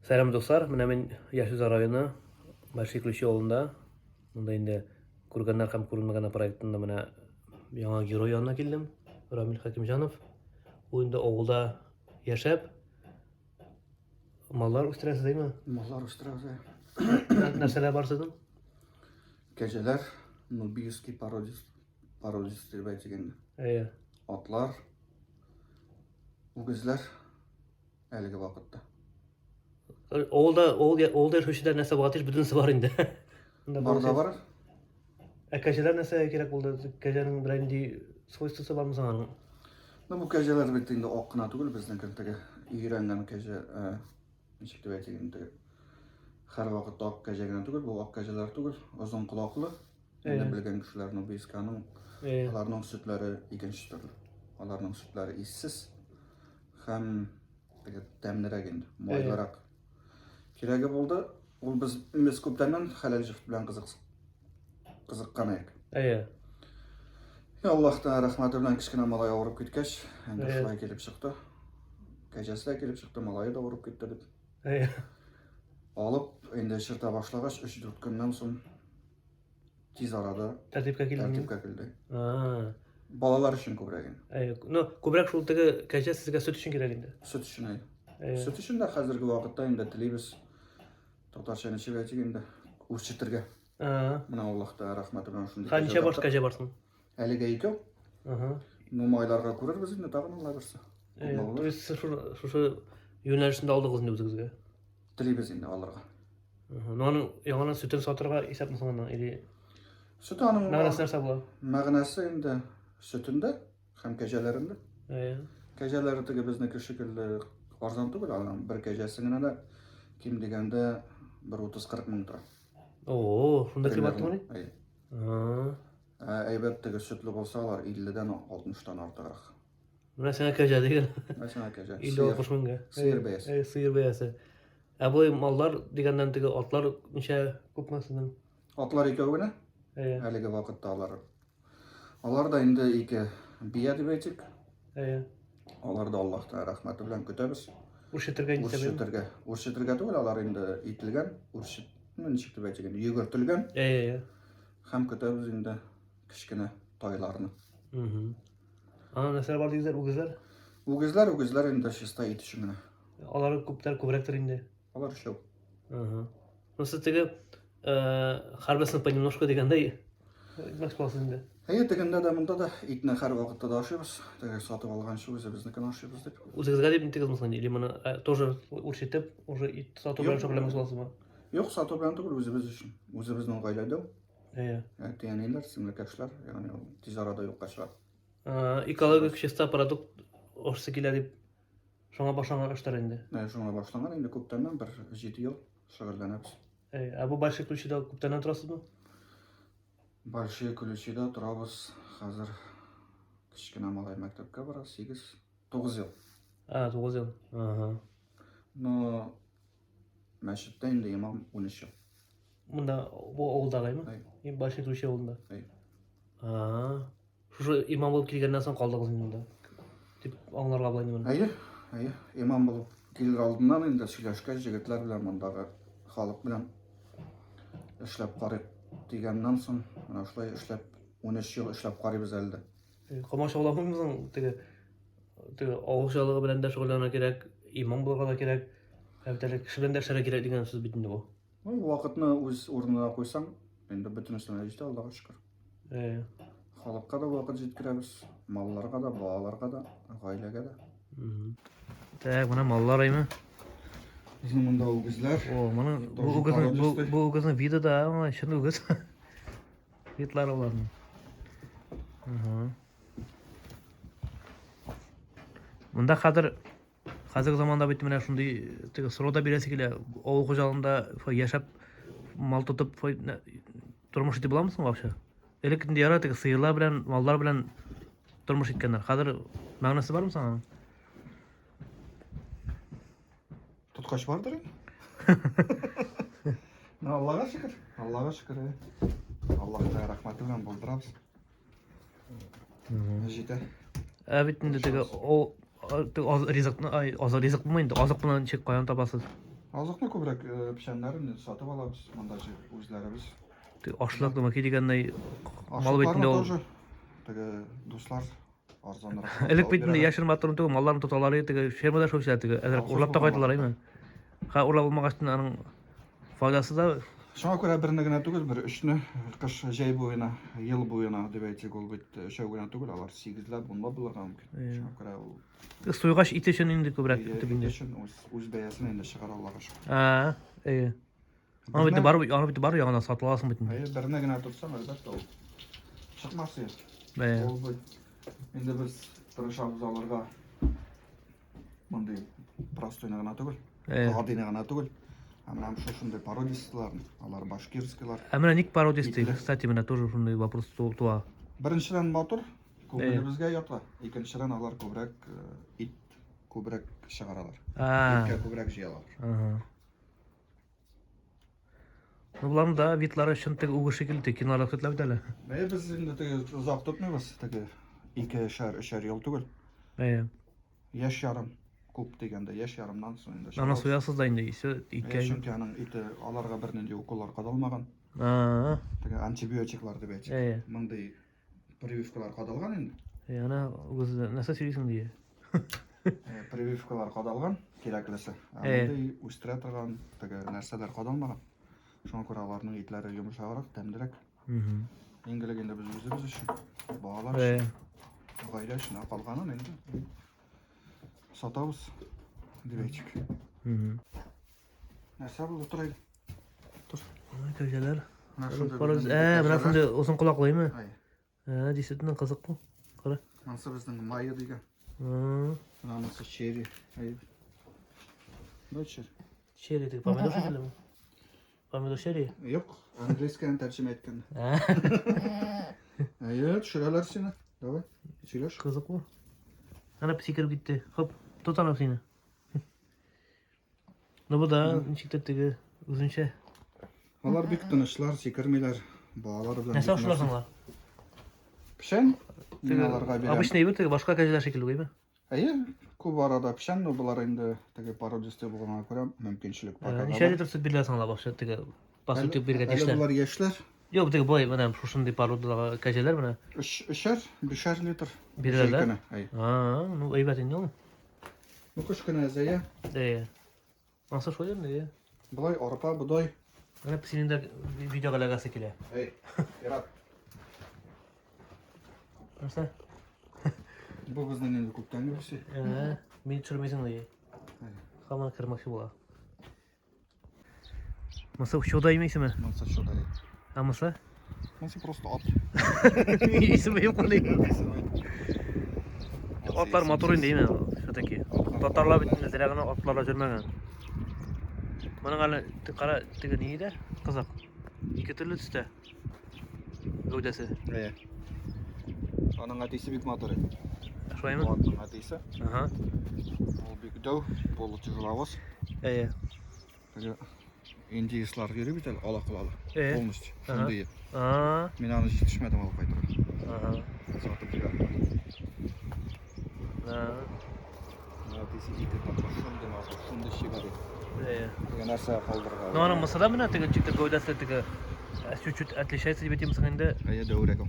Selam dostlar, men Yaşuzar rayonu Başkı Ключи yolunda. Munda indi Kurganlar ham kurulmagan proyektinde mena яңа герой yanına келдим. Рамил Хакимжанов. Oyunda oğulda yaşap mallar üstüresi değil mi? Mallar üstüresi. Нәрселер бар sizin? Geceler Nubiyski parodist degende. Atlar, Ugizler, әлеге вакытта. Oğulda yaşaşıda näse batış bütünsi var indi. Barda var. Kaçalar näse керек buldu? Kaçanın brandi свойствосы var mı sana? Bu geceler bittiğinde okkuna tugul bizden kentege iğrengen gece nişikti beytiginde. Her vakit ok gecegen tugul, bu ok geceler tugul, uzun kulaklı. Indi bilgen kişiler Nubiyska'nın, alarının sütleri ikinci türlü. Alarının sütleri işsiz. Hem demlere geldi, moylarak. Kirege buldu, ol biz köptenden halal jift bilen kızıkkan ayık. Allah'tan rahmeti bilen kişkine malay avrup gitkeş, endi şulay gelip çıktı. Gecesi de gelip çıktı, malayı da avrup gitti dip. Alıp, endi şırta başlagaç, 3-4 günden son tiz arada Tertipke keldi. Balalar için köbregen. No, köbrek şuldaki kaça sizge süt için gerek indi. Süt için ayı. Süt için de hazırki vakitte indi tilibis Totaşen içi beytik indi uççitirge. Mına Allah'ta rahmeti bilen şunday. Kança baş kaça barsın? Әлеге икәү. Нумайларга күрер без инде тагын алай берсе. То есть şu yönelişinde aldığınız ne bizge? Tilибез инде аларга. Onun яңа sütün satırga isap mı sana? Süt аның Мәгънәсе нәрсә була? мәгънәсе инде sütündә һәм кәҗәләрендә. Кәҗәләре теге безнеке шикелле арзан түгел, аның бер кәҗәсенә дә ким дигәндә 130-40 мең тора. Oo, şunda kıymetli mi? Әйбәттеге sütlü болсалар 50-дән 60-тан артыграк. Менә сиңа кәҗә диген. Мәсәлән кәҗә. 50-60 меңгә. Сыер бәясе. Сыер бәясе. Бу маллар дигәндән теге атлар ничә күпмәсенең? Атлар икәү генә. Әлеге вакытта алар. Алар да инде ике бия дип әйтик. Алар да Аллаһтан рәхмәте белән көтәбез. Үршетергә ничә бәя? Үршетергә. Үршетергә түгел, алар инде ителгән, үршет, ничек дип әйтик, йөгертелгән. Һәм көтәбез инде кичкене тайларны. Ана нәрсә бар дигезләр, үгезләр? Үгезләр инде чиста итешү генә. Алар күбрәктер инде. Алар шул. Нәрсә теге һәрбесен понемножку дигәндәй. Мәс класс инде. Тегендә дә монда да итне һәр вакытта да ашыйбыз. Теге сатып алганчы үзебезнекен ашыйбыз дип. Үзегезгә дип тегез мисал, или моны тоже үршетеп, уже ит сатып белән шөгыльләнмәс буласызмы? Юк, сатып белән түгел, үзебез өчен. Үзебезнең гаиләдә. Тияниләр, сеңлекәшләр, ягъни тиз арада юкка чыгар. Экологик чиста продукт ашсы килә дип шуңа башланган эшләр инде. Шуңа башланган, инде күптәннән бер 7 ел шөгыльләнәбез. Бу Большой Ключида күптәннән торасызмы? Большой Ключида торабыз хәзер кичкенә малай мәктәпкә бара, 8-9 ел. 9 ел. Но мәчеттә инде имам 13 ел. Монда бу авылдагымы? Большой Ключи авылында. Шушы имам булып килгәннән соң калдыгыз инде монда. Дип аңларга була инде моны. Имам булып килер алдыннан инде сөйләшкәч җегетләр белән мондагы халык белән эшләп карыйк дигәннән соң, менә шулай эшләп 13 ел эшләп карыйбыз әле. Камаша буламы теге авылчылыгы белән дә шөгыльләнергә кирәк, имам булырга да кирәк, кеше белән дә эшләргә кирәк дигән сүз бит инде бу. Вакытны үз урынына куйсаң, инде бөтен эшләр җитә, Аллаһка шөкер. Халыкка да вакыт җиткерәбез, малларга да, балаларга да, гаиләгә дә. Так, менә маллар әйме. Безнең монда үгезләр. Моны бу үгезне виды да, чын үгез. Видлар аларның. Монда хәзерге заманда бит менә шундый теге срода бирәсе килә, авыл хуҗалыгында яшәп мал тотып тормыш итеп буламы вообще? Элек инде яра теге сыерлар белән, маллар белән тормыш иткәннәр. Хәзер мәгънәсе бармы саңа? Тоткач бардыр. Аллаһка шөкер. Аллаһка шөкер. Аллаһка рәхмәте белән булдырабыз. Җитә. Бит инде теге ризыкны, азык булмый инде. Азык белән чек каян табасыз? Azıqni ko'proq pişenlerini satıp alamiz. Montajı o'zlarimiz. Aşılak nima deganday mal Aşıklarını betinde ol. тоже. Tege dostlar arzonroq. Elek betinde yaşırma attırın tügü mallarını tutalary tügü fermada şoşlar tügü. Ezer urlap da qaydylar aymy. Ha urlap bolmagaçtan anın faydası da Şuna göre birine gene tügül bir üçünü kış jay boyuna, yıl boyuna dep aytsak ol bit şo gene tügül alar 8'lep bunla bular mümkün. Şuna göre o Suygaş iteşen indi köbürek dibinde. Öz beyasını indi çıkar Allah'a şükür. Ha, iyi. Ana bitti bar yağına satıp alasın bitin. Hayır, birine gene tutsam elbette o. Çıkmaz ya. Evet. Ol bit. Endi biz tırışabız alarga. Bunday prostoyna gana tügül. Adina gana tügül. Ama şunday parodistlarni, alar bashkirskilar. Amına nik parodisti, kстати, mena тоже şunday вопрос tuğa. Birinchidan motor ko'pligi bizga yoqdi. Ikkinchidan alar ko'proq it ko'proq chiqaralar. Ha. Itga ko'proq jiyalar. Aha. Ну, bularni da vitlari shunday ugu shekilli kinolar ketlar bitali. Biz endi tege uzoq tutmaymiz. Tege 2 yil tugul. Evet. Yaş yarım ko'p deganda yaş yarımdan so'ng endi. Ana soyasız da indi ise 2 ay. Chunki aning iti alarga bir nechta ukollar qadalmagan. Ha. Tege antibiotiklar deb aytsak. Evet. Bunday прививкалар qadalgan endi. Ana o'zi nasa söyleysin diye. Прививкалар qadalgan keraklisi. Bunday o'stira turgan tege narsalar qadalmagan. Şuna göre alarning itlari yumshoqroq, tamdiroq. Yengillik endi biz o'zimiz uchun bog'lash, g'aylash, shuna qolganin endi sotamiz deb aytdik. Narsa bo'lib turaydi. Dur. Köşeler. Mana shunday. Mana shunday uzun quloqlıymi? Ay. Ha, disetinden qiziq bu. Qara. Mana bizning Maya degan. Bunisi cherry. Ay. Nechta? Cherry deb pomidor shekilimi? Pomidor cherry. Yo'q, angliyskani tarjima etganda. Ayo, tushiralar seni. Davay. Tushirash. Qiziq bu. Ana psikir gitti. Hop, tutalım seni. Ne bu da nechikdagi o'zincha. Ular bek tinchlar, sekirmaylar. Bog'lar bilan. Nasa ushlarsanlar? Pishan? Binalarga beramiz. Обычный bir tege boshqa kajalar shekilli qo'yma. Hayır, ko'p arada pishan, bular endi tege parodistga bo'lganga ko'ra mumkinchilik bor. Nechalik tursa bilasanlar boshqa tege basitib bergan ishlar. Bular yoshlar. Yo'q, tege boy mana shunday parodiyalar kajalar mana. 5 litr. Beradilar. Hayır. Ha, ну aybat endi u. Bu kışkına zaya. Nasıl şöyle ne ya? Bular arpa buday. Ana senin de video galagası kile. Hey, yarat. Nasıl? Bu bizden endi ko'pdan birisi. Meni tushirmaysan diye. Hamma kirmoqchi bo'lar. Masa sho'da yemaysizmi? Masa sho'da. Ha, masa? Masa просто от. İsmi yok qanday? Otlar motorin deymi? Shotaki. Tatarlar bitdi, zirag'ini otlarla жүрмәгән. Buning hali qara tigi neydi? Qiziq. Ikki turli tusda. Gövdesi. Hey. Onun atisi big motor. Şoymi? Onun atisi. Aha. O big dow, polu tüzlavos. Ey. İndiyislar görüp bitel ala qılalı. Polностью. Aha. Şunday. Aa. Men onu yetişmedim alıp qaytırım. Aha. Satıp çıkardım. Atisi iki tapar. Şunday motor, şunday şigari. Ey. Degan narsa qoldırgan. Ну, ана масада мына тиги чикти гойдасы тиги чуть-чуть отличается деп айтемсың енді. Aya dövrəqəm.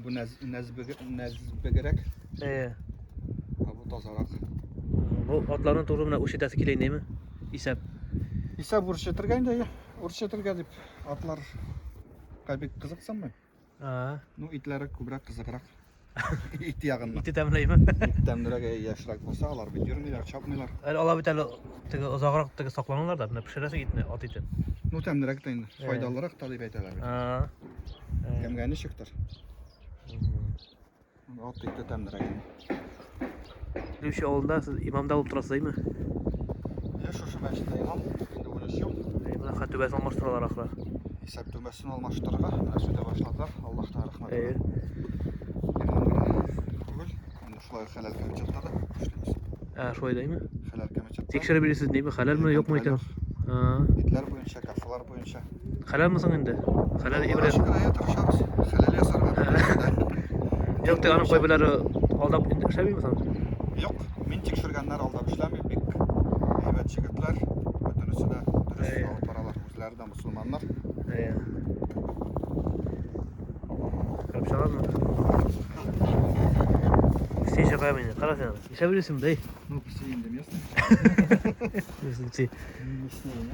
Bu nəzbəgərək. Bu tazaraq. Bu atlarını to'g'ri mana o'sha yertasi kelayin deymi? Isab. İsa urşatırganda ya. Urşatırga deb atlar qaybek qiziqsanmi? Ha. Ну, itlari ko'proq qiziqroq. İt yağınma. Iti tamlaymi? Tamdıraq yaşrak bolsa alar bit yurmaylar, chapmaylar. Hali olib bitali tigi uzoqroq tigi saqlaninglar da, buni pishirasiz itni ot iti. Ну, tamdıraq da endi foydaliroq talab aytalar. Ha. Kimga nishikdir? Ot iti tamdıraq. O'sha ovulda siz imomda bo'lib turasizmi? Ya şu başda imam, endi o'ylashim. Mana xatobasi almashtiradilar axir. Hesap tövbəsini almashtirga, südə başladılar. Allah'tan rəhmət. Endi şulay xəlal kəmçətdə işləmiz. Ha, şoydaymi? Xəlal kəmçətdə. Tekshirib berasiz deymi? Halalmi, yo'qmi ekan? Ha. İtlər boyunca, qafalar boyunca. Halalmisan endi? Halal ibrat. Şuraya tırışarız. Xəlal yasar var. Yo'q, ana qo'ybilari aldab ishlamaymisan? Yo'q, men tekshirganlar aldab ishlamay, bek haybat Jumlat yigitlar, butunisi de dürüst avtaralar, o'zlari de musulmonlar. Kapı çalar mı? İsteyin şaka yapmayın. Kara sen. İşe bilirsin dayı. Ну, посеем до места. İsteyin. Не снимем,